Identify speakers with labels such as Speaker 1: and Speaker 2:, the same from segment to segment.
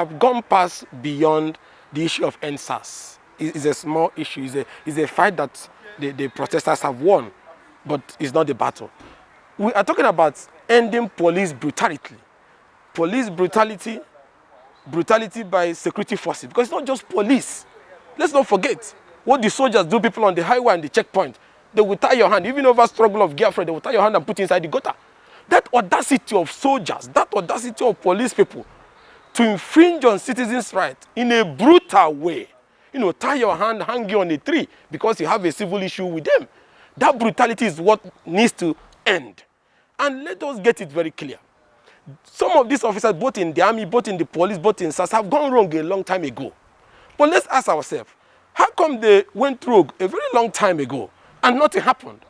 Speaker 1: have gone past beyond the issue of ENDSARS. It's a small issue. It's a fight that the protesters have won, but it's not the battle. We are talking about ending police brutality. Police brutality by security forces. Because it's not just police. Let's not forget what the soldiers do people on the highway and the checkpoint. They will tie your hand, even over struggle of girlfriend, they will tie your hand and put you inside the gutter. That audacity of soldiers, that audacity of police people to infringe on citizens' rights in a brutal way, tie your hand, hang you on a tree because you have a civil issue with them. That brutality is what needs to end. And let us get it very clear. Some of these officers, both in the army, both in the police, both in SARS, have gone wrong a long time ago. But let's ask ourselves, how come they went rogue a very long time ago and nothing happened?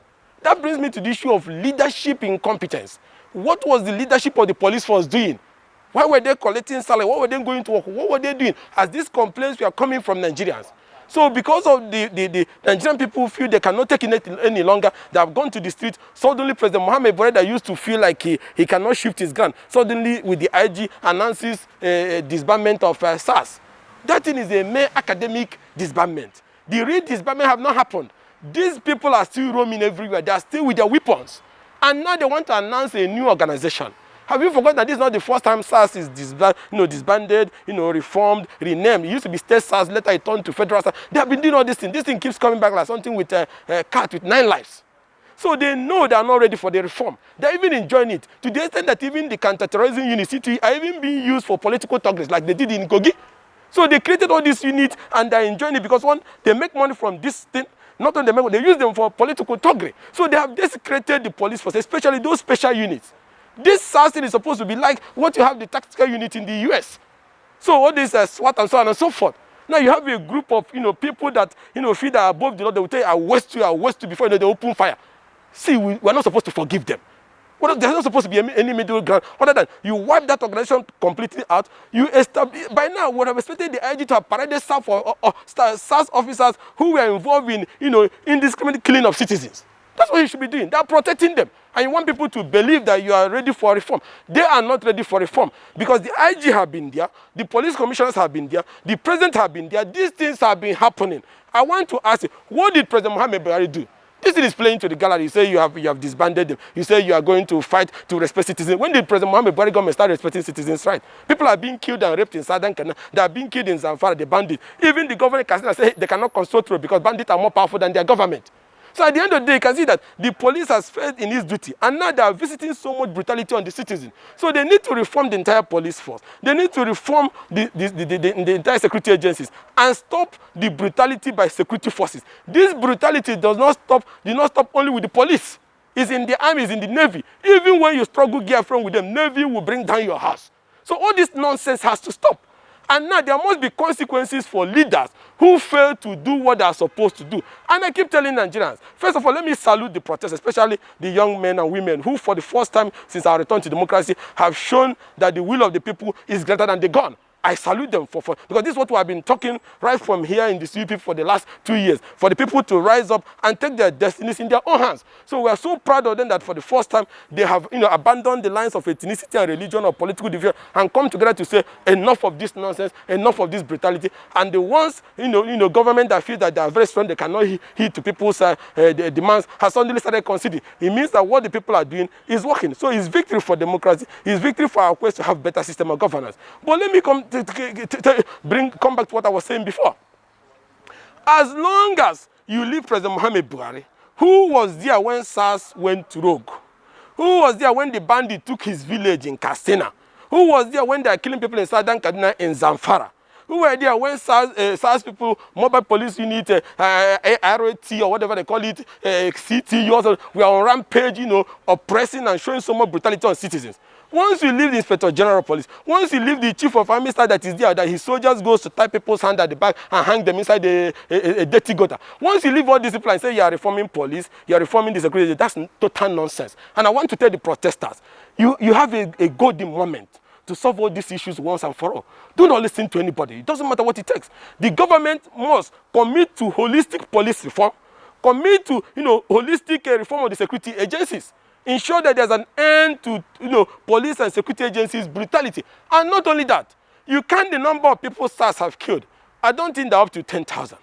Speaker 1: That brings me to the issue of leadership incompetence. What was the leadership of the police force doing? Why were they collecting salary? What were they going to work? What were they doing? As these complaints were coming from Nigerians. So because of the Nigerian people feel they cannot take it any longer, they have gone to the street. Suddenly President Mohamed Buhari, that used to feel like he cannot shift his gun, suddenly with the IG announces disbandment of SARS. That thing is a mere academic disbandment. The real disbandment have not happened. These people are still roaming everywhere. They are still with their weapons. And now they want to announce a new organization. Have you forgotten that this is not the first time SARS is disbanded, reformed, renamed? It used to be state SARS, later it turned to federal SARS. They have been doing all this thing. This thing keeps coming back like something with a cat with 9 lives. So they know they are not ready for the reform. They are even enjoying it, to the extent that even the counter-terrorism units are even being used for political targets like they did in Kogi. So they created all these units and they are enjoying it because, one, they make money from this thing. Not only they use them for political target. So they have desecrated the police force, especially those special units. This SARS thing is supposed to be like what you have the tactical unit in the US. So all this SWAT and so on and so forth. Now you have a group of people that feel that above the law. They will tell you, I waste you before they open fire. See, we're not supposed to forgive them. There's not supposed to be any middle ground other than you wipe that organization completely out. You establish, by now, we would have expected the IG to have paraded SARS officers who were involved in indiscriminate killing of citizens. That's what you should be doing. They are protecting them. And you want people to believe that you are ready for reform. They are not ready for reform because the IG have been there, the police commissioners have been there, the president have been there. These things have been happening. I want to ask you, what did President Mohamed Buhari do? This thing is playing to the gallery. You say you have disbanded them. You say you are going to fight to respect citizens. When did President Mohamed Buhari government start respecting citizens' rights? People are being killed and raped in Southern Kenya. They are being killed in Zamfara, the bandits. Even the government can say they cannot consult through because bandits are more powerful than their government. So at the end of the day, you can see that the police has failed in its duty, and now they are visiting so much brutality on the citizens. So they need to reform the entire police force. They need to reform the entire security agencies and stop the brutality by security forces. This brutality did not stop only with the police. It's in the army, it's in the navy. Even when you struggle girlfriend with them, navy will bring down your house. So all this nonsense has to stop. And now there must be consequences for leaders who fail to do what they are supposed to do. And I keep telling Nigerians, first of all, let me salute the protesters, especially the young men and women who, for the first time since our return to democracy, have shown that the will of the people is greater than the gun. I salute them because this is what we have been talking right from here in the CUP for the last 2 years, for the people to rise up and take their destinies in their own hands. So we are so proud of them that for the first time they have abandoned the lines of ethnicity and religion or political division and come together to say enough of this nonsense, enough of this brutality. And the ones government that feel that they are very strong, they cannot heed to people's demands, has suddenly started conceding. It means that what the people are doing is working. So it's victory for democracy, it's victory for our quest to have better system of governance. But let me come back to what I was saying before. As long as you leave President Mohamed Buhari, who was there when SARS went rogue? Who was there when the bandit took his village in Katsina? Who was there when they are killing people in Southern Kaduna in Zamfara? Who were there when SARS people, mobile police unit, ROT or whatever they call it, CTU, also, we are on rampage, oppressing and showing so much brutality on citizens? Once you leave the Inspector General of Police, once you leave the Chief of Army Staff that is there, that his soldiers goes to tie people's hand at the back and hang them inside a dirty gutter. Once you leave all this people and say you are reforming police, you are reforming the security, that's total nonsense. And I want to tell the protesters, you have a golden moment to solve all these issues once and for all. Do not listen to anybody. It doesn't matter what it takes. The government must commit to holistic police reform, commit to holistic reform of the security agencies. Ensure that there's an end to police and security agencies' brutality. And not only that, You count the number of people SARS have killed. I don't think they're up to 10,000.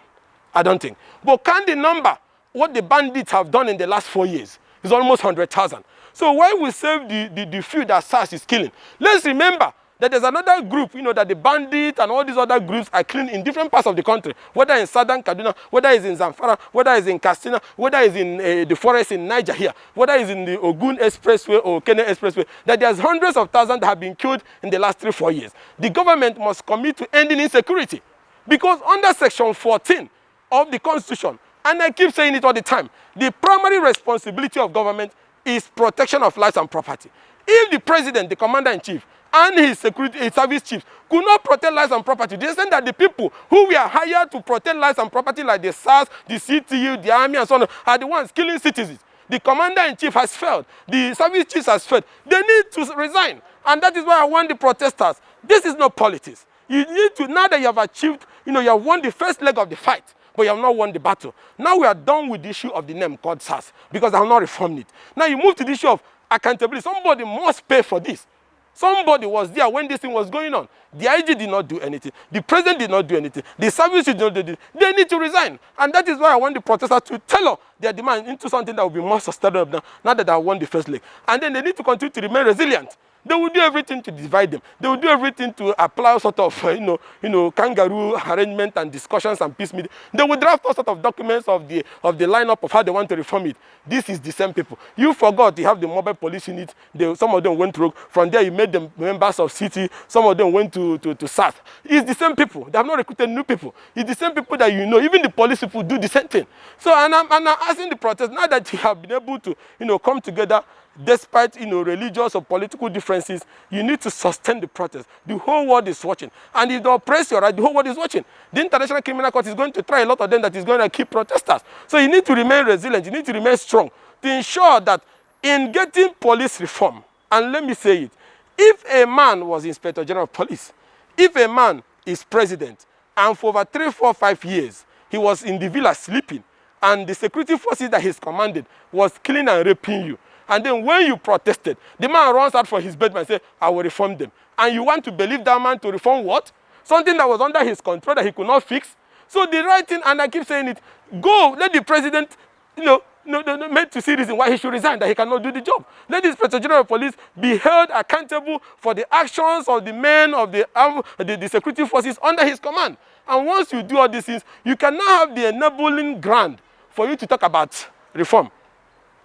Speaker 1: I don't think. But count the number, what the bandits have done in the last 4 years. It's almost 100,000. So why we save the few that SARS is killing? Let's remember that there's another group, that the bandits and all these other groups are killing in different parts of the country, whether in southern Kaduna, whether it's in Zamfara, whether it's in Katsina, whether it's in the forest in Niger here, whether it's in the Ogun Expressway or Kenya Expressway, that there's hundreds of thousands that have been killed in the last 3-4 years. The government must commit to ending insecurity, because under Section 14 of the Constitution, and I keep saying it all the time, the primary responsibility of government is protection of lives and property. If the president, the commander-in-chief, and his service chiefs could not protect lives and property, they said that the people who were hired to protect lives and property, like the SARS, the CTU, the army, and so on, are the ones killing citizens. The commander-in-chief has failed. The service chiefs has failed. They need to resign. And that is why I want the protesters. This is not politics. You need to, now that you have achieved, you have won the first leg of the fight, but you have not won the battle. Now we are done with the issue of the name called SARS, because I have not reformed it. Now you move to the issue of accountability. Somebody must pay for this. Somebody was there when this thing was going on. The IG did not do anything. The president did not do anything. The service did not do anything. They need to resign. And that is why I want the protesters to tailor their demand into something that will be more sustainable now that I won the first leg. And then they need to continue to remain resilient. They will do everything to divide them. They will do everything to apply sort of, kangaroo arrangement and discussions and peace meeting. They will draft all sort of documents of the lineup of how they want to reform it. This is the same people. You forgot you have the mobile police unit. Some of them went rogue. From there, you made them members of city. Some of them went to SARS. It's the same people. They have not recruited new people. It's the same people that Even the police people do the same thing. So, and I'm asking the protest, now that you have been able to, come together, despite religious or political differences, you need to sustain the protest. The whole world is watching. And if they oppress your right, the whole world is watching. The International Criminal Court is going to try a lot of them that is going to keep protesters. So you need to remain resilient. You need to remain strong to ensure that in getting police reform, and let me say it, if a man was Inspector General of Police, if a man is president, and for over 3, 4, 5 years, he was in the villa sleeping, and the security forces that he's commanded was killing and raping you, and then when you protested, the man runs out from his bed and says, I will reform them. And you want to believe that man to reform what? Something that was under his control that he could not fix? So the right thing, and I keep saying it, go, let the president, made to see reason why he should resign, that he cannot do the job. Let the Inspector General of Police be held accountable for the actions of the men of the security forces under his command. And once you do all these things, you can now have the enabling ground for you to talk about reform.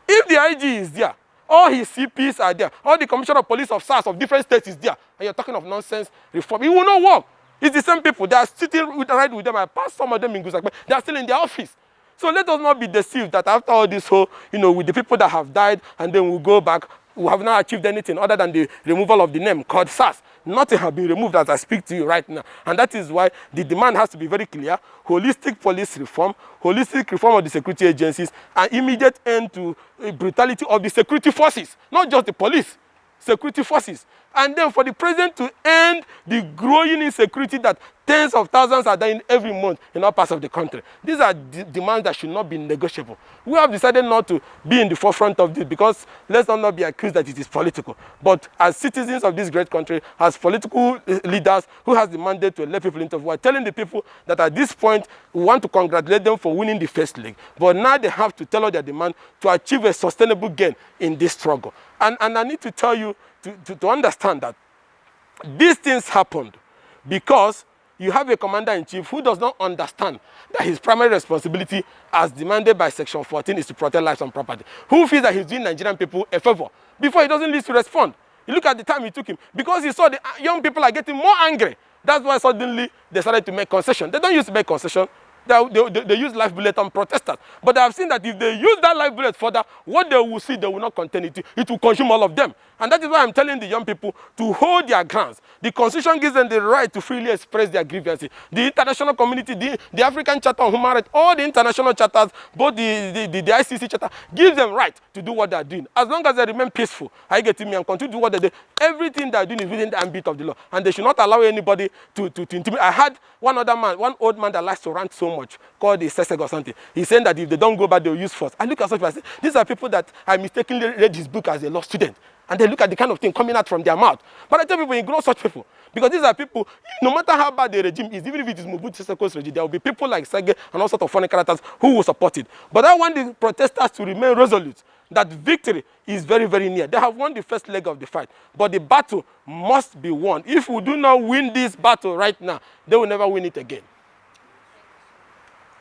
Speaker 1: If the IG is there, all his CPs are there, all the Commissioner of Police of SARS of different states is there, and you're talking of nonsense reform, it will not work. It's the same people. They are sitting right with them. I passed some of them in Gusakbe. They are still in their office. So let us not be deceived that after all this whole, with the people that have died, and then we'll go back, we have not achieved anything other than the removal of the name called SARS. Nothing has been removed as I speak to you right now. And that is why the demand has to be very clear. Holistic police reform, holistic reform of the security agencies, and immediate end to brutality of the security forces, not just the police, security forces. And then for the president to end the growing insecurity that tens of thousands are dying every month in all parts of the country. These are demands that should not be negotiable. We have decided not to be in the forefront of this because let's not be accused that it is political. But as citizens of this great country, as political leaders who has the mandate to elect people into, we are telling the people that at this point we want to congratulate them for winning the first leg. But now they have to tell us their demand to achieve a sustainable gain in this struggle. And I need to tell you to understand that these things happened because you have a commander-in-chief who does not understand that his primary responsibility, as demanded by Section 14, is to protect lives and property. Who feels that he's doing Nigerian people a favor before he doesn't need to respond. You look at the time it took him. Because he saw the young people are getting more angry. That's why suddenly they started to make concession. They don't use to make concession. They use live bullet on protesters. But I have seen that if they use that live bullet further, what they will see, they will not contain it. It will consume all of them. And that is why I'm telling the young people to hold their grounds. The Constitution gives them the right to freely express their grievances. The international community, the African Charter on Human Rights, all the international charters, both the ICC charter, gives them right to do what they are doing. As long as they remain peaceful, I get me and continue to do what they do. Everything they are doing is within the ambit of the law. And they should not allow anybody to intimidate. I had one old man that likes to rant so how much, called the SESEG or something. He's saying that if they don't go back, they'll use force. I look at such people and say, these are people that I mistakenly read his book as a law student. And they look at the kind of thing coming out from their mouth. But I tell people, ignore such people. Because these are people, no matter how bad the regime is, even if it is Mobutu Seseko's regime, there will be people like Sege and all sorts of foreign characters who will support it. But I want the protesters to remain resolute that victory is very, very near. They have won the first leg of the fight. But the battle must be won. If we do not win this battle right now, they will never win it again.